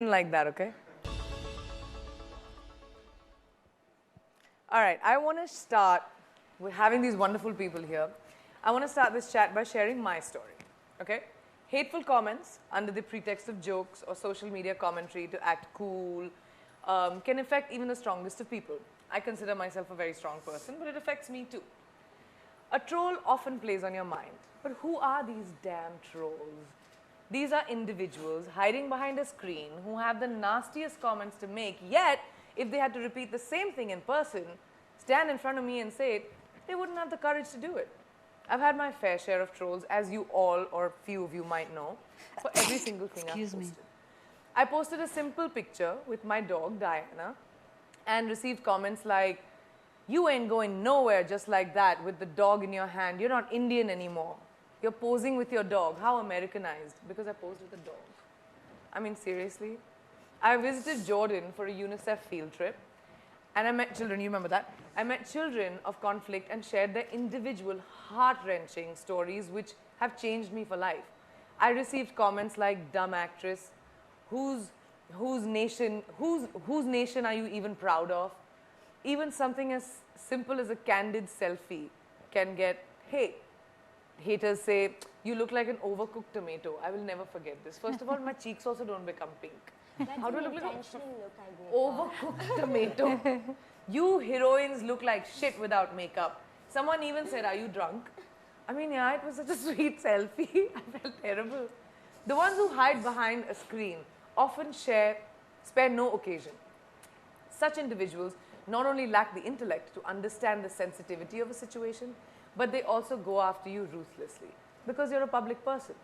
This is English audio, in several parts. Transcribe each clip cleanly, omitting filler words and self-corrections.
Like that, okay? All right, I want to start with having these wonderful people here. I want to start this chat by sharing my story, okay? Hateful comments under the pretext of jokes or social media commentary to act cool can affect even the strongest of people. I consider myself a very strong person, but it affects me too. A troll often plays on your mind, but who are these damn trolls? These are individuals hiding behind a screen who have the nastiest comments to make, yet if they had to repeat the same thing in person, stand in front of me and say it, they wouldn't have the courage to do it. I've had my fair share of trolls, as you all or few of you might know, for every single thing I've posted. I posted a simple picture with my dog, Diana, and received comments like, "You ain't going nowhere just like that with the dog in your hand. You're not Indian anymore. You're posing with your dog. How Americanized," because I posed with a dog. I mean, seriously. I visited Jordan for a UNICEF field trip, and I met children, you remember that? I met children of conflict and shared their individual heart-wrenching stories which have changed me for life. I received comments like, "Dumb actress, whose nation are you even proud of?" Even something as simple as a candid selfie can get hate. Haters say, "You look like an overcooked tomato." I will never forget this. First of all, my cheeks also don't become pink. How do I look like an overcooked tomato? "You heroines look like shit without makeup." Someone even said, "Are you drunk?" I mean, yeah, it was such a sweet selfie. I felt terrible. The ones who hide behind a screen often spare no occasion. Such individuals not only lack the intellect to understand the sensitivity of a situation, but they also go after you ruthlessly because you're a public person.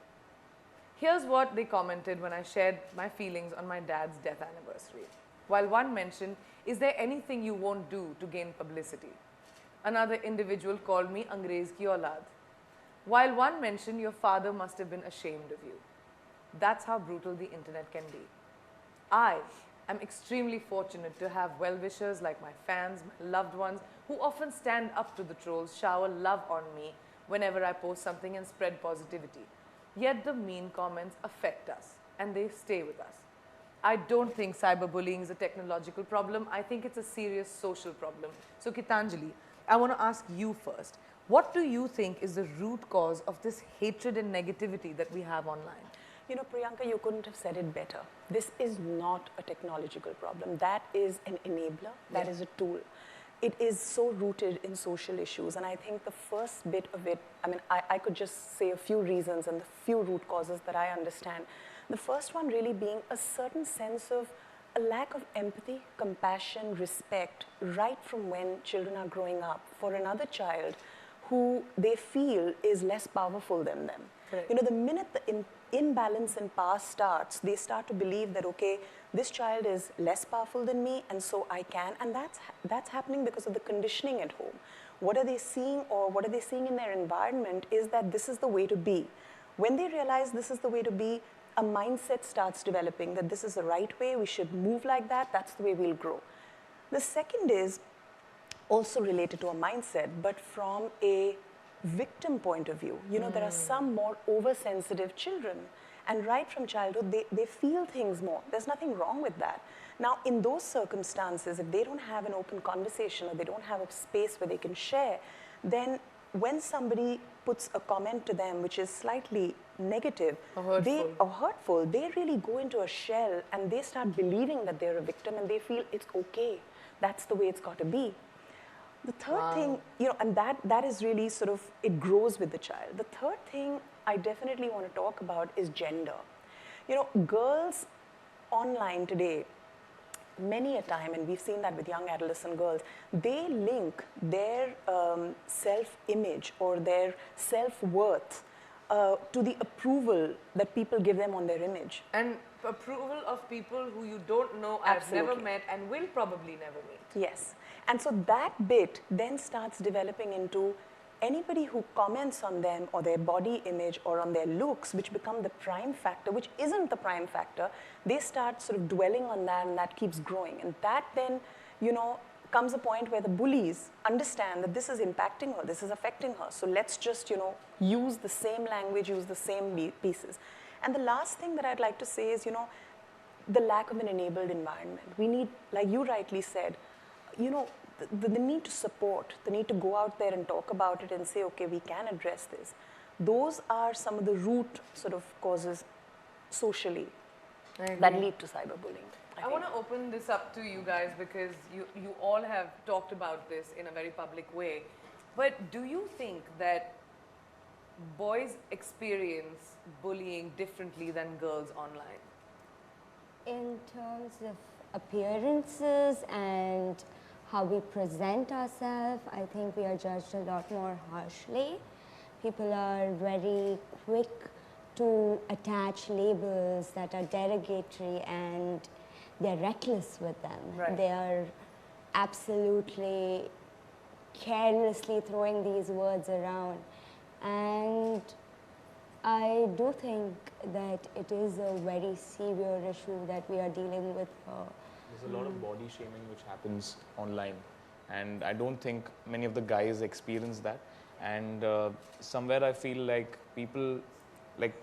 Here's what they commented when I shared my feelings on my dad's death anniversary. While one mentioned, "Is there anything you won't do to gain publicity?" Another individual called me Angrez ki aulad. While one mentioned, "Your father must have been ashamed of you." That's how brutal the internet can be. I am extremely fortunate to have well-wishers like my fans, my loved ones, who often stand up to the trolls, shower love on me whenever I post something and spread positivity. Yet the mean comments affect us and they stay with us. I don't think cyberbullying is a technological problem. I think it's a serious social problem. So Gitanjali, I want to ask you first. What do you think is the root cause of this hatred and negativity that we have online? You know, Priyanka, you couldn't have said it better. This is not a technological problem. That is an enabler. That is a tool. It is so rooted in social issues. And I think the first bit of it, I mean, I could just say a few reasons and the few root causes that I understand. The first one really being a certain sense of a lack of empathy, compassion, respect, right from when children are growing up for another child who they feel is less powerful than them. Correct. You know, the minute the imbalance in power starts, they start to believe that, okay, this child is less powerful than me, and so I can. And that's happening because of the conditioning at home. What are they seeing, or what are they seeing in their environment is that this is the way to be. When they realize this is the way to be, a mindset starts developing that this is the right way, we should move like that, that's the way we'll grow. The second is also related to a mindset, but from a victim point of view. You know, there are some more oversensitive children, and right from childhood, they feel things more. There's nothing wrong with that. Now, in those circumstances, if they don't have an open conversation or they don't have a space where they can share, then when somebody puts a comment to them which is slightly negative or hurtful, they really go into a shell and they start believing that they're a victim and they feel it's okay. That's the way it's got to be. The third thing, you know, and that is really sort of, it grows with the child. The third thing I definitely want to talk about is gender. You know, girls online today, many a time, and we've seen that with young adolescent girls, they link their self-image or their self-worth to the approval that people give them on their image. And approval of people who you don't know, I've never met, and will probably never meet. Yes. And so that bit then starts developing into anybody who comments on them or their body image or on their looks, which become the prime factor, which isn't the prime factor, they start sort of dwelling on that, and that keeps growing. And that then, you know, comes a point where the bullies understand that this is impacting her, this is affecting her. So let's just, you know, use the same language, use the same pieces. And the last thing that I'd like to say is, you know, the lack of an enabled environment. We need, like you rightly said, you know, the need to support, the need to go out there and talk about it and say, okay, we can address this. Those are some of the root sort of causes socially that lead to cyberbullying. I want to open this up to you guys because you all have talked about this in a very public way. But do you think that boys experience bullying differently than girls online? In terms of appearances and how we present ourselves, I think we are judged a lot more harshly. People are very quick to attach labels that are derogatory and they're reckless with them. Right. They are absolutely carelessly throwing these words around. And I do think that it is a very severe issue that we are dealing with. There's a lot of body shaming which happens online, and I don't think many of the guys experience that. And somewhere I feel like people, like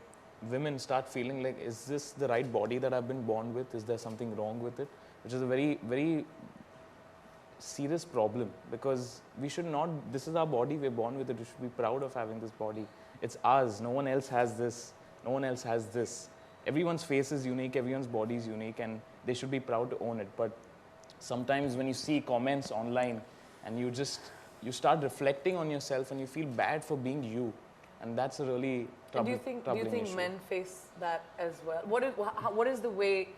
women, start feeling like, is this the right body that I've been born with? Is there something wrong with it? Which is a very, very serious problem, because we should not, this is our body, we're born with it, we should be proud of having this body. It's ours, no one else has this, no one else has this. Everyone's face is unique, everyone's body is unique, and they should be proud to own it. But sometimes when you see comments online and you start reflecting on yourself and you feel bad for being you, and that's a really troubling issue. Do you think men face that as well? What is the way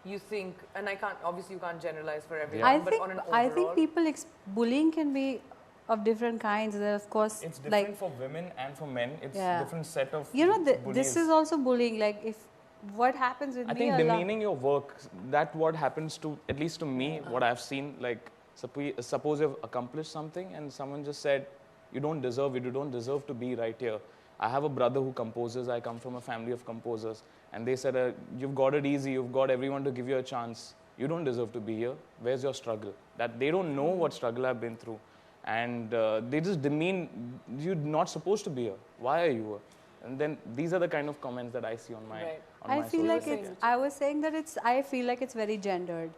you think, and obviously you can't generalize for everyone, but on an overall? I think bullying can be of different kinds. There, of course, it's different for women and for men. It's different set of this is also bullying. Like if what happens with I think demeaning your work, that what happens to, at least to me, what I've seen, like suppose you've accomplished something and someone just said, you don't deserve it, you don't deserve to be right here. I have a brother who composes, I come from a family of composers, and they said, you've got it easy, you've got everyone to give you a chance, you don't deserve to be here, where's your struggle? That they don't know what struggle I've been through, and they just demean, you're not supposed to be here, why are you here? And then these are the kind of comments that I see on my I feel like I was saying that I feel like it's very gendered,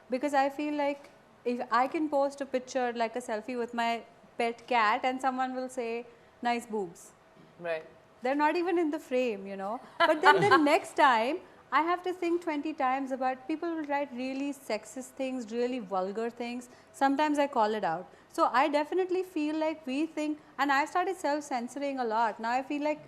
because I feel like if I can post a picture like a selfie with my pet cat and someone will say, nice boobs. Right. They're not even in the frame, But then the next time, I have to think 20 times about people will write really sexist things, really vulgar things. Sometimes I call it out. So I definitely feel like we think, and I started self-censoring a lot. Now I feel like,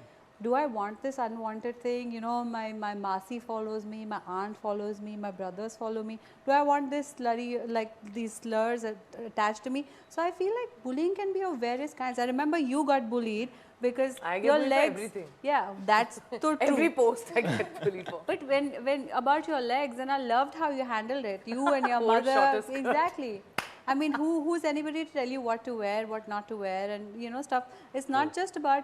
do I want this unwanted thing? My Masi follows me, my aunt follows me, my brothers follow me. Do I want this slurry, like these slurs attached to me? So I feel like bullying can be of various kinds. I remember you got bullied because I get your bullied legs. for everything. Yeah, that's so true. Every post I get bullied for. But when about your legs, and I loved how you handled it. You and your Whole mother, shorter skirt. exactly. I mean, who's anybody to tell you what to wear, what not to wear, and stuff. It's not just about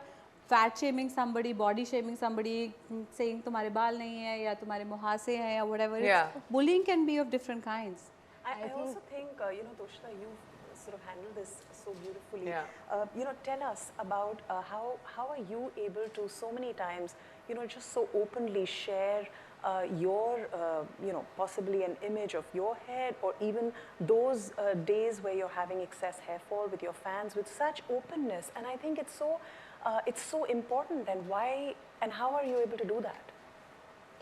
fat shaming somebody, body shaming somebody, saying तुम्हारे बाल नहीं है या तुम्हारे मुहासे हैं or whatever. Yeah. Bullying can be of different kinds. I also think, Toshada, you sort of handled this so beautifully. Yeah. Tell us about how are you able to so many times, just so openly share your, possibly an image of your head, or even those days where you're having excess hair fall with your fans with such openness. And I think it's so important. And why and how are you able to do that?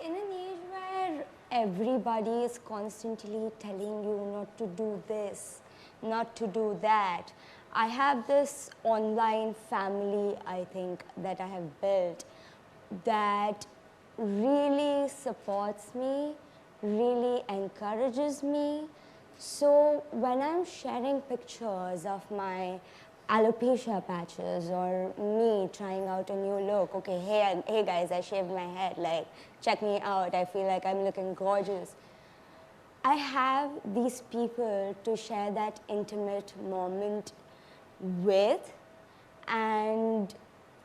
In an age where everybody is constantly telling you not to do this, not to do that, I have this online family, I think, that I have built that really supports me, really encourages me. So when I'm sharing pictures of my alopecia patches or me trying out a new look, okay, hey guys, I shaved my head, like, check me out, I feel like I'm looking gorgeous. I have these people to share that intimate moment with, and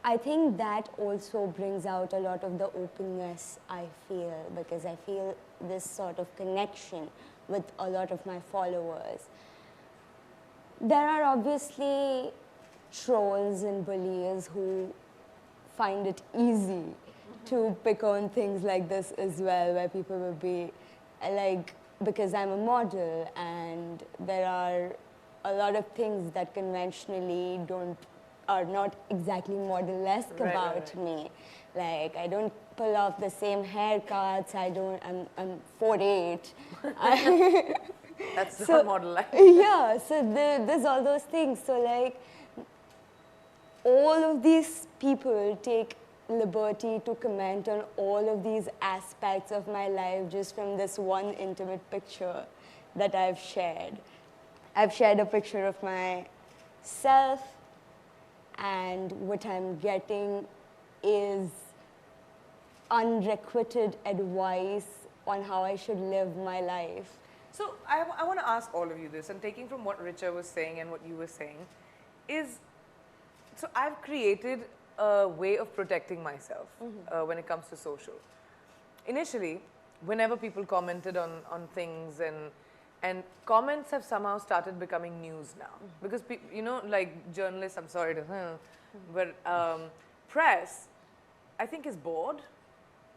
I think that also brings out a lot of the openness I feel, because I feel this sort of connection with a lot of my followers. There are obviously trolls and bullies who find it easy to pick on things like this as well, where people will be like because I'm a model, and there are a lot of things that conventionally are not exactly model-esque about me. Like, I don't pull off the same haircuts. I'm 4'8". That's not model life. Yeah, so there's all those things. So like, all of these people take liberty to comment on all of these aspects of my life just from this one intimate picture that I've shared. I've shared a picture of myself, and what I'm getting is unrequited advice on how I should live my life. So I want to ask all of you this, and taking from what Richa was saying and what you were saying, is, so I've created a way of protecting myself when it comes to social. Initially, whenever people commented on things, and comments have somehow started becoming news now. Because, you know, like journalists, I'm sorry to, but press, I think, is bored,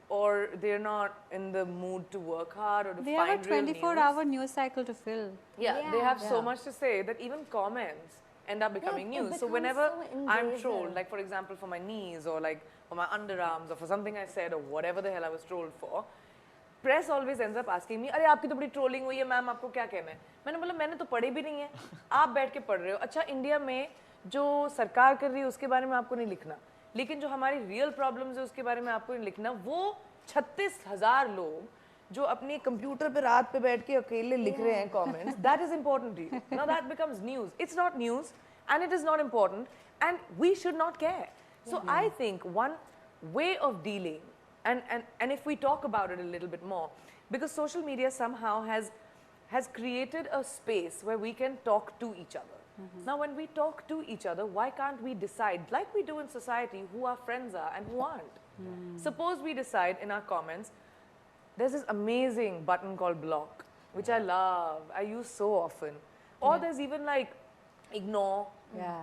or they're not in the mood to work hard or to They find have a real news. 24-hour news cycle to fill. Yeah, they have so much to say that even comments end up becoming it news. So becomes whenever so I'm invasive. trolled, like for example for my knees, or like for my underarms, or for something I said, or whatever the hell I was trolled for, press always ends up asking me, अरे आपकी तो बड़ी trolling हुई है ma'am, आपको क्या कहना है? मैंने बोला मैंने तो पढ़ी भी नहीं है, आप बैठ के पढ़ रहे हो. अच्छा, इंडिया में जो सरकार कर रही है उसके बारे में आपको नहीं लिखना, लेकिन जो हमारी रियल प्रॉब्लम्स है उसके बारे में आपको नहीं लिखना. वो 36,000 लोग जो अपने कंप्यूटर पे रात पे बैठ के अकेले लिख रहे हैं comments, that is important to you. Now that becomes news. It's not news, and it is not important, and we should not care. So I think one way of dealing, and if we talk about it a little bit more, because social media somehow has created a space where we can talk to each other. Now when we talk to each other, why can't we decide, like we do in society, who our friends are and who aren't? Suppose we decide in our comments, there's this amazing button called block, which I love, I use so often. Or there's even like ignore,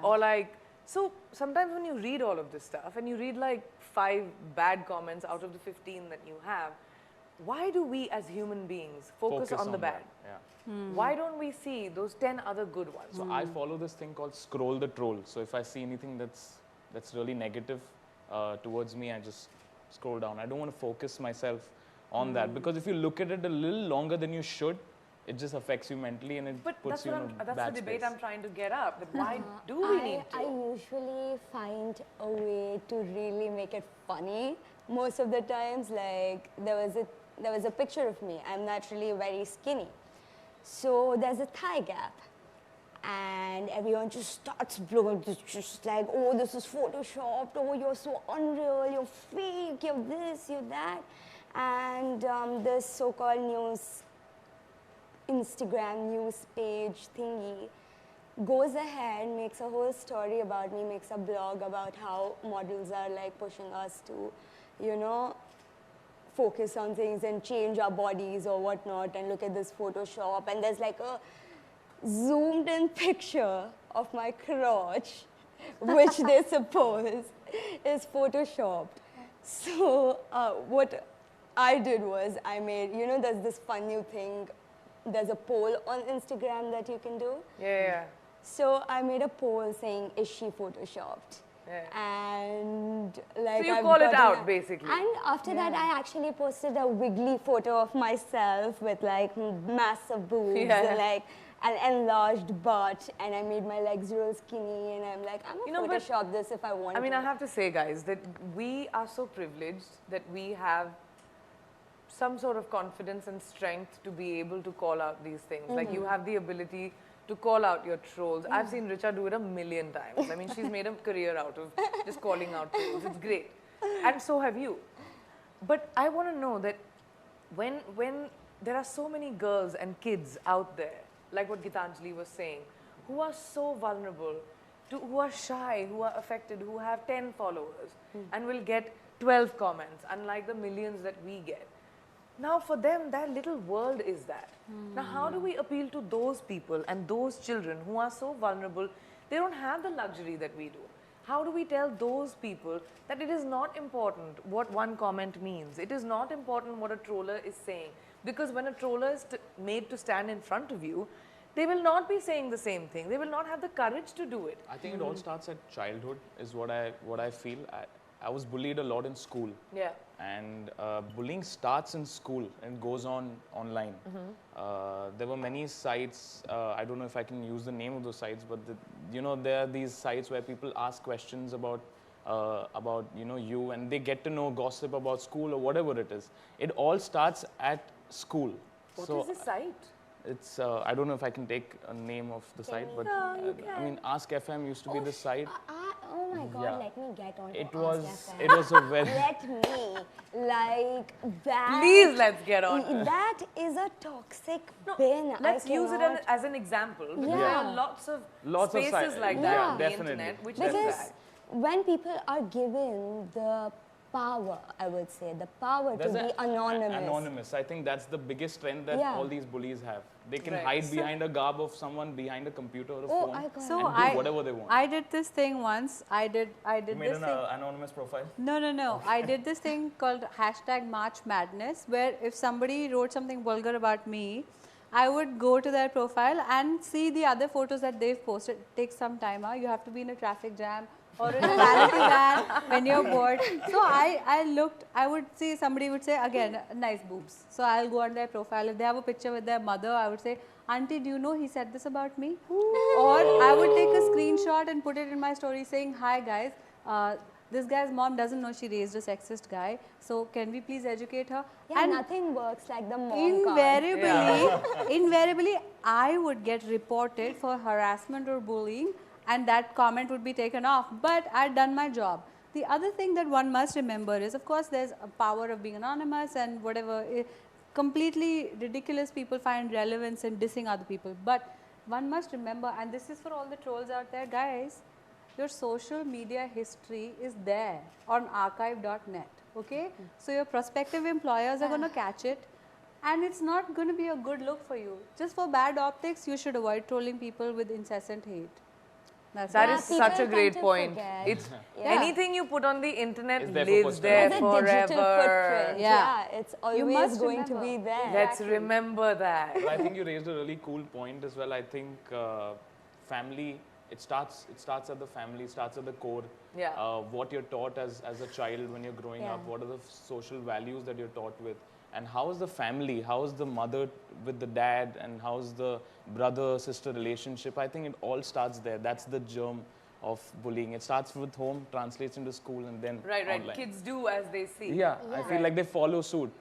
or like, so sometimes when you read all of this stuff and you read like 5 bad comments out of the 15 that you have, why do we as human beings focus on the bad? Why don't we see those 10 other good ones? So I follow this thing called scroll the troll. So if I see anything that's really negative towards me, I just scroll down. I don't want to focus myself on that, because if you look at it a little longer than you should, it just affects you mentally, and it puts you in a bad space. That's the debate I'm trying to get up. That why do we need to? I usually find a way to really make it funny. Most of the times, like there was a picture of me. I'm naturally very skinny, so there's a thigh gap, and everyone just starts blowing, just like, oh, this is photoshopped. Oh, you're so unreal. You're fake. You're this. You're that, and this so-called news. Instagram news page thingy goes ahead, makes a whole story about me, makes a blog about how models are like pushing us to, you know, focus on things and change our bodies or whatnot, and look at this Photoshop, and there's like a zoomed in picture of my crotch, which they suppose is Photoshopped. So what I did was I made, you know, there's this fun new thing. There's a poll on Instagram that you can do. Yeah. So I made a poll saying, is she photoshopped? And like, so you call it out, basically. And after that, I actually posted a wiggly photo of myself with like massive boobs and like an enlarged butt, and I made my legs real skinny, and I'm like, I'm gonna Photoshop this if I want to. I mean, I have to say, guys, that we are so privileged that we have some sort of confidence and strength to be able to call out these things. Like, you have the ability to call out your trolls. I've seen Richa do it 1,000,000 times. I mean, she's made a career out of just calling out trolls. It's great. And so have you. But I want to know that when there are so many girls and kids out there, like what Gitanjali was saying, who are so vulnerable, who are shy, who are affected, who have 10 followers and will get 12 comments, unlike the millions that we get. Now for them, their little world is that. Now how do we appeal to those people and those children who are so vulnerable? They don't have the luxury that we do. How do we tell those people that it is not important what one comment means? It is not important what a troller is saying. Because when a troller is made to stand in front of you, they will not be saying the same thing. They will not have the courage to do it. I think it all starts at childhood is what I feel. I was bullied a lot in school. Yeah. And bullying starts in school and goes on online. There were many sites, I don't know if I can use the name of those sites, but there are these sites where people ask questions about you, and they get to know gossip about school or whatever it is. It all starts at school. What is this site? It's, I don't know if I can take a name of the site, but I mean, Ask FM used to be the site. Oh my God, Yeah. let me get on It to was, Ask FM. it was a very... Let me, like that. Please, let's get on. That is a toxic bin. Let's I use it cannot- as an example. Because Yeah. there are lots of spaces sites. like that Yeah, on the definitely. internet, which is Because bad. when people are given the power, I would say, the power to be anonymous. Anonymous. I think that's the biggest strength that Yeah. all these bullies have. They can Right. hide behind a garb of someone, behind a computer or a Oh, phone, I got So it. and do whatever they want. I did this thing once. I did You made this an thing. anonymous profile? No. I did this thing called #MarchMadness, where if somebody wrote something vulgar about me, I would go to their profile and see the other photos that they've posted. It takes some time. You have to be in a traffic jam or in a vanity van when you're bored. So I looked, I would see, somebody would say, again, nice boobs. So I'll go on their profile. If they have a picture with their mother, I would say, Auntie, do you know he said this about me? Or I would take a screenshot and put it in my story saying, hi guys, this guy's mom doesn't know she raised a sexist guy. So can we please educate her? Yeah, And nothing works like the mom card. invariably, I would get reported for harassment or bullying, and that comment would be taken off. But I'd done my job. The other thing that one must remember is, of course, there's a power of being anonymous and whatever. Completely ridiculous people find relevance in dissing other people. But one must remember, and this is for all the trolls out there, guys, your social media history is there on archive.net. Okay? So your prospective employers are going to catch it, and it's not going to be a good look for you. Just for bad optics, you should avoid trolling people with incessant hate. That That Yeah, is people such a tend great to point. forget. It's Yeah. anything you put on the internet It's there for lives posterity. there It's a digital forever. footprint. Yeah. Yeah, it's always must going to remember. be there. Let's remember that. But I think you raised a really cool point as well. I think family, it starts at the family, starts at the core. Yeah. What you're taught as a child when you're growing Yeah. up, what are the social values that you're taught with, and how is the family, how is the mother with the dad, and how is the brother-sister relationship. I think it all starts there. That's the germ of bullying. It starts with home, translates into school, and then Right. online. Kids do as they see. Yeah, I Yeah. feel like they follow suit.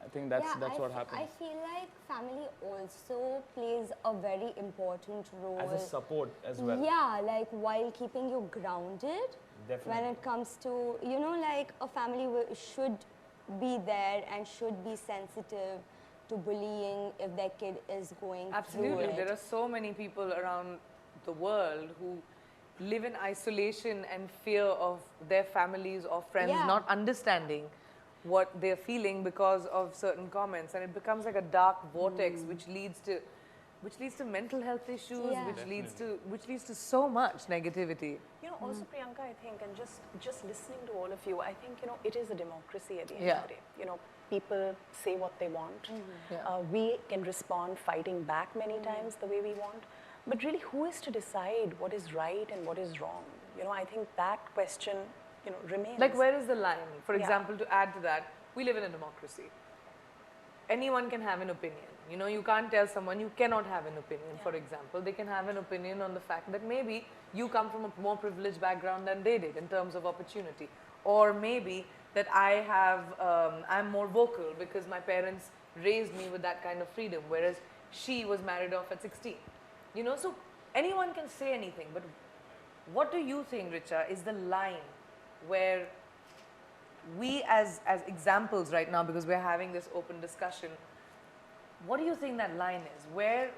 I think that's Yeah, what I happens. feel like family also plays a very important role. As a support as well. Yeah, like while keeping you grounded. Definitely. When it comes to, like a family should be there and should be sensitive to bullying if their kid is going Absolutely. through it. There are so many people around the world who live in isolation and fear of their families or friends Yeah. not understanding what they're feeling because of certain comments, and it becomes like a dark vortex which leads to mental health issues, Yeah. which leads to so much negativity. Also Priyanka, I think, and just listening to all of you, I think, it is a democracy at the end Yeah. of the day. People say what they want. Yeah. We can respond fighting back many times the way we want. But really, who is to decide what is right and what is wrong? I think that question, remains. Like, where is the line? For Yeah. example, to add to that, we live in a democracy. Anyone can have an opinion. You can't tell someone you cannot have an opinion, for example. They can have an opinion on the fact that maybe you come from a more privileged background than they did in terms of opportunity. Or maybe that I'm more vocal because my parents raised me with that kind of freedom, whereas she was married off at 16. So anyone can say anything, but what do you think, Richa, is the line where we as examples right now, because we're having this open discussion, what do you think that line is?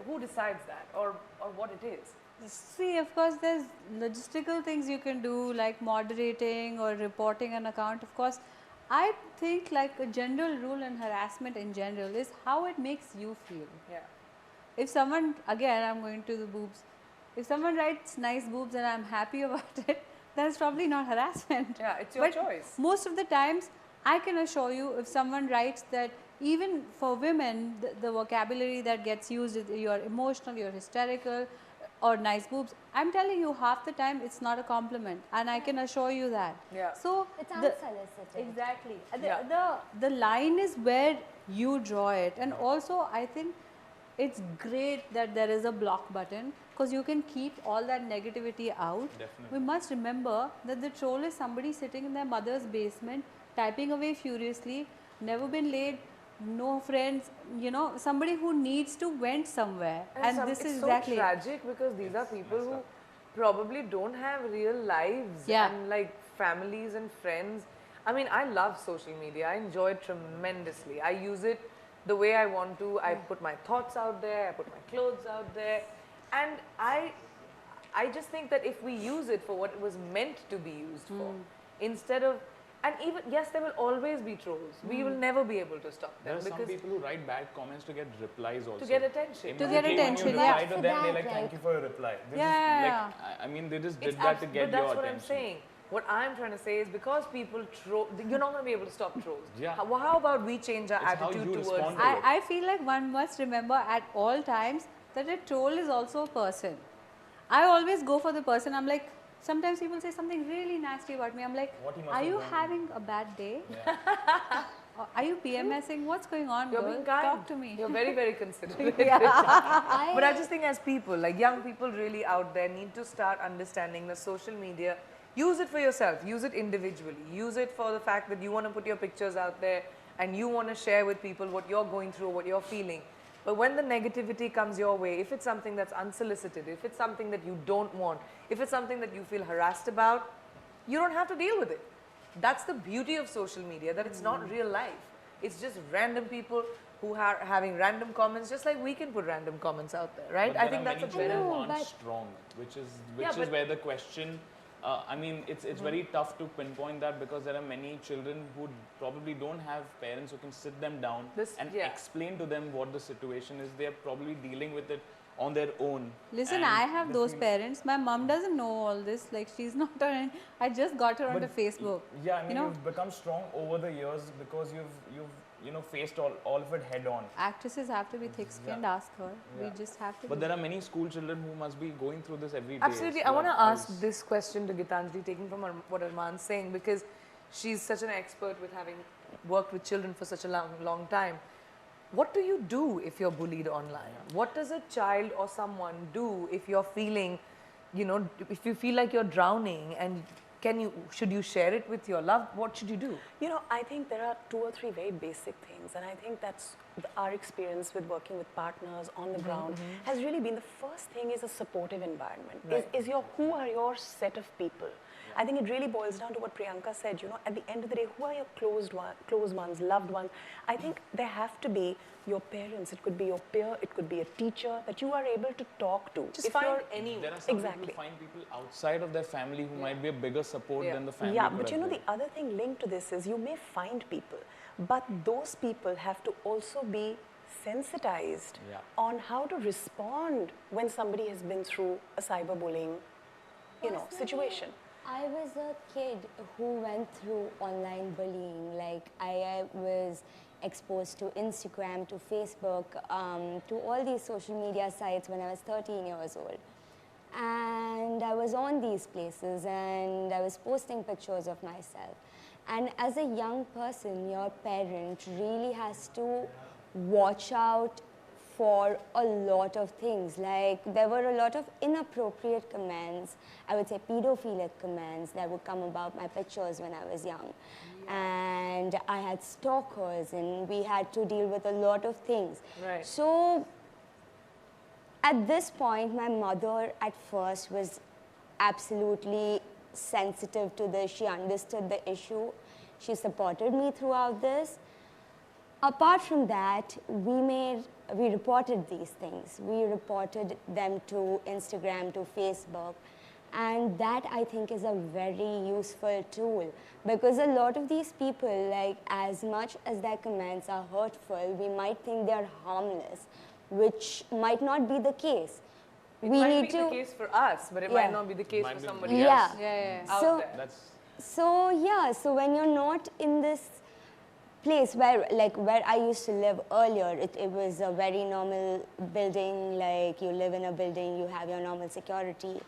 Who decides that, or what it is? See, of course, there's logistical things you can do, like moderating or reporting an account. Of course, I think like a general rule in harassment in general is how it makes you feel. Yeah. If someone, again, I'm going to the boobs. If someone writes nice boobs and I'm happy about it, then it's probably not harassment. Yeah, it's your But choice. most of the times, I can assure you, if someone writes that even for women, the vocabulary that gets used is you're emotional, you're hysterical, or nice boobs. I'm telling you, half the time it's not a compliment, and I can assure you that. Yeah. So It's unsolicited. exactly. Yeah. The line is where you draw it, and also I think it's great that there is a block button, because you can keep all that negativity out. Definitely. We must remember that the troll is somebody sitting in their mother's basement, typing away furiously, never been late, no friends, you know, somebody who needs to vent somewhere. And this it's is so exactly tragic, because these are people who probably don't have real lives Yeah. and like families and friends. I mean, I love social media. I enjoy it tremendously. I use it the way I want to. I put my thoughts out there. I put my clothes out there. And I just think that if we use it for what it was meant to be used for, instead of, and even, yes, there will always be trolls. We will never be able to stop There them, are some because people who write bad comments to get replies also. to get attention. To get Immediately attention, when you yeah. reply to For them, they're that, like, thank like- you for your reply. They Yeah, just, yeah, like, I mean, they just It's did that to but get that's your what attention. I'm saying. What I'm trying to say is, because people troll, you're not going to be able to stop trolls. Yeah. How about we change our It's how attitude you towards respond to it? I feel like one must remember at all times that a troll is also a person. I always go for the person. I'm like, sometimes people say something really nasty about me. I'm like, What he must are have you done. having a bad day? Are you PMSing? What's going on, You're girl? being kind. Talk to me. You're very, very considerate. I, But I just think as people, like young people really out there, need to start understanding that social media, use it for yourself, use it individually, use it for the fact that you want to put your pictures out there and you want to share with people what you're going through, what you're feeling. But when the negativity comes your way, if it's something that's unsolicited, if it's something that you don't want, if it's something that you feel harassed about, you don't have to deal with it. That's the beauty of social media, that it's not real life. It's just random people who are having random comments, just like we can put random comments out there, right? But I there think are that's a many better. children who No, aren't but- strong, which is Yeah, but- where the question. I mean, it's very tough to pinpoint that, because there are many children who probably don't have parents who can sit them down and yeah. explain to them what the situation is. They are probably dealing with it on their own. Listen, And I have the those thing- parents. My mom doesn't know all this. Like, she's not on. I just got her onto But Facebook. Yeah, I mean, you know, you've become strong over the years because you've faced all of it head on. actresses have to be thick-skinned. Yeah. Ask her. Yeah. We just have to. But be. there are many school children who must be going through this every day. Absolutely. So I want to that ask is- this question to Gitanjali, taking from what Armaan's saying, because she's such an expert with having worked with children for such a long time. What do you do if you're bullied online? What does a child or someone do if you're feeling, you know, if you feel like you're drowning, and should you share it with your love? What should you do? You know, I think there are 2 or 3 very basic things, and I think that's our experience with working with partners on the ground has really been, the first thing is a supportive environment. Right. Who are your set of people? I think it really boils down to what Priyanka said, you know, at the end of the day, who are your close ones, loved ones? I think there have to be your parents, it could be your peer, it could be a teacher that you are able to talk to. Just If find you're- anyone. There are some Exactly. people find people outside of their family who might be a bigger support Yeah. than the family. Yeah, could but you have know, the been. other thing linked to this is you may find people, but those people have to also be sensitized Yeah. on how to respond when somebody has been through a cyberbullying, Personally, situation. I was a kid who went through online bullying. Like, I was exposed to Instagram, to Facebook, to all these social media sites when I was 13 years old. And I was on these places and I was posting pictures of myself. And as a young person, your parent really has to watch out for a lot of things. Like, there were a lot of inappropriate comments, I would say pedophilic comments that would come about my pictures when I was young. And I had stalkers and we had to deal with a lot of things. Right. So at this point, my mother at first was absolutely sensitive to this. She understood the issue. She supported me throughout this. Apart from that, we reported these things. We reported them to Instagram, to Facebook. And that, I think, is a very useful tool, because a lot of these people, like, as much as their comments are hurtful, we might think they're harmless, which might not be the case. It we might need be to, the case for us, but it Yeah. might not be the case Might for be- somebody yeah. else Yeah, yeah. out So- there. That's So yeah, so when you're not in this place where, like, where I used to live earlier, it was a very normal building, like you live in a building, you have your normal security.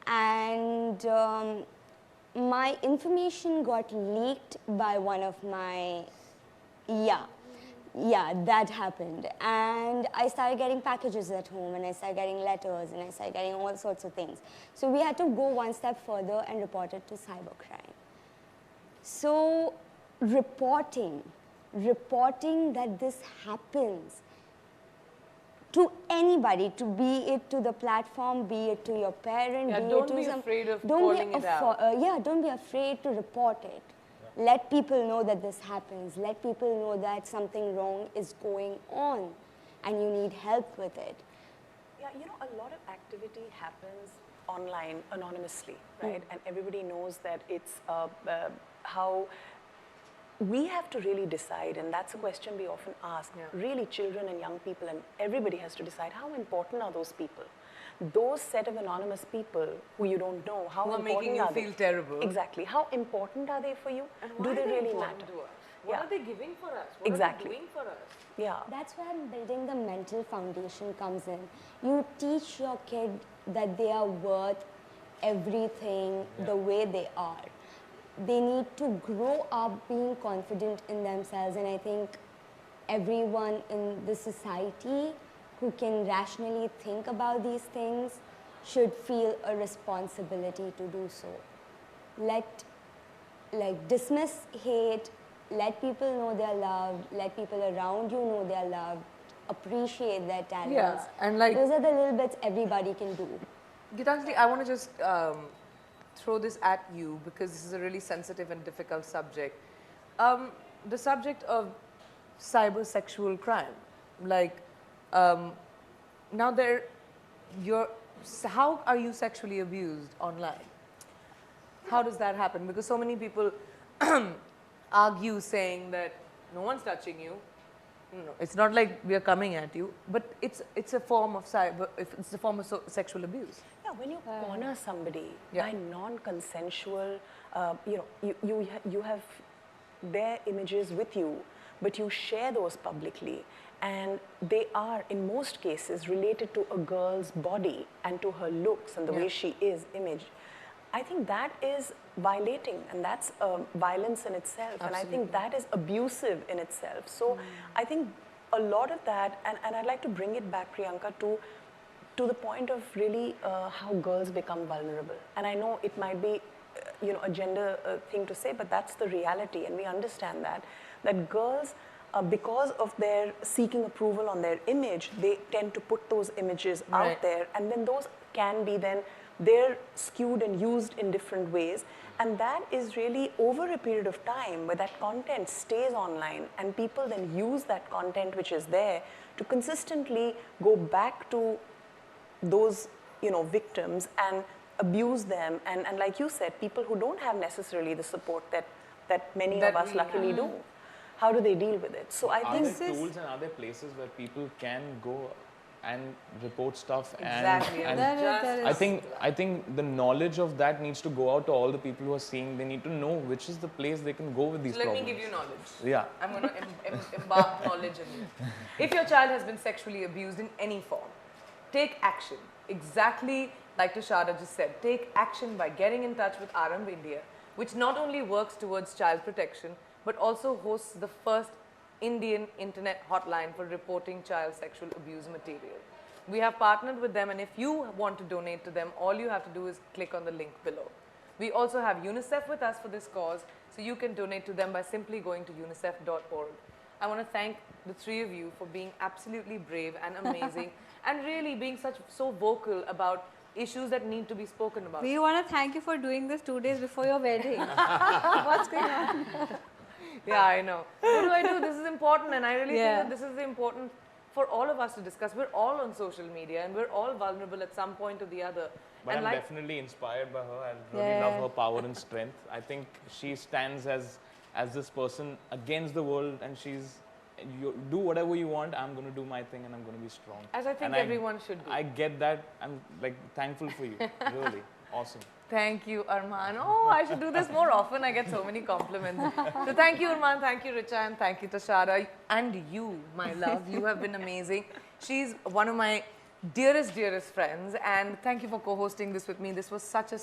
And my information got leaked by one of my, yeah, that happened. And I started getting packages at home, and I started getting letters, and I started getting all sorts of things. So we had to go one step further and report it to cybercrime. So reporting that this happens to anybody, to be it to the platform, be it to your parent, Yeah, be don't it to be some, afraid of don't calling be it out. Yeah, don't be afraid to report it. Let people know that this happens. Let people know that something wrong is going on and you need help with it. Yeah, you know, a lot of activity happens online anonymously, right? And everybody knows that it's how we have to really decide, and that's a question we often ask, really children and young people, and everybody has to decide how important are those people. Those set of anonymous people who you don't know, how Who are important making you are they? feel terrible. Exactly. How important are they for you? And Do why they are really important matter? to us? What are they giving for us? What Exactly. are they doing for us? Yeah. That's where building the mental foundation comes in. You teach your kid that they are worth everything the way they are. They need to grow up being confident in themselves, and I think everyone in the society who can rationally think about these things should feel a responsibility to do so. Dismiss hate, let people know they're loved, let people around you know they're loved, appreciate their talents. Yeah, and like, those are the little bits everybody can do. Gitanjali, I want to just throw this at you because this is a really sensitive and difficult subject. The subject of cyber sexual crime, like now how are you sexually abused online? How does that happen? Because so many people argue saying that no one's touching you. No, it's not like we are coming at you, but it's a form of it's a form of sexual abuse. Yeah, when you corner somebody Yeah. by non-consensual, you know, you have their images with you, but you share those publicly, and they are in most cases related to a girl's body and to her looks and the way she is imaged. I think that is violating, and that's violence in itself. Absolutely. And I think that is abusive in itself. So I think a lot of that, and I'd like to bring it back, Priyanka, to the point of really how girls become vulnerable. And I know it might be, you know, a gender thing to say, but that's the reality, and we understand that girls, because of their seeking approval on their image, they tend to put those images out there, and then those can be then they're skewed and used in different ways, and that is really over a period of time where that content stays online and people then use that content which is there to consistently go back to those, you know, victims and abuse them, and like you said, people who don't have necessarily the support that many of us luckily do. How do they deal with it? So I think are there tools and are there places where people can go and report stuff? Exactly. And I think the knowledge of that needs to go out to all the people who are seeing. They need to know which is the place they can go with these problems. Let me give you knowledge. Yeah. I'm going to embark knowledge on you. If your child has been sexually abused in any form, take action. Exactly like Toshada just said, take action by getting in touch with ARMAAN India, which not only works towards child protection, but also hosts the first Indian internet hotline for reporting child sexual abuse material. We have partnered with them, and if you want to donate to them, all you have to do is click on the link below. We also have UNICEF with us for this cause, so you can donate to them by simply going to unicef.org. I want to thank the three of you for being absolutely brave and amazing and really being so vocal about issues that need to be spoken about. We want to thank you for doing this 2 days before your wedding. What's going on? Yeah, I know. What do I do? This is important, and I really think that this is important for all of us to discuss. We're all on social media, and we're all vulnerable at some point or the other. But and I'm definitely inspired by her. I really love her power and strength. I think she stands as this person against the world, and you do whatever you want, I'm going to do my thing, and I'm going to be strong. As I think everyone should do. I get that. I'm like thankful for you, really. Awesome. Thank you, Armaan. Oh, I should do this more often. I get so many compliments. So thank you, Armaan. Thank you, Richa. And thank you, Toshada. And you, my love. You have been amazing. She's one of my dearest, dearest friends. And thank you for co-hosting this with me. This was such a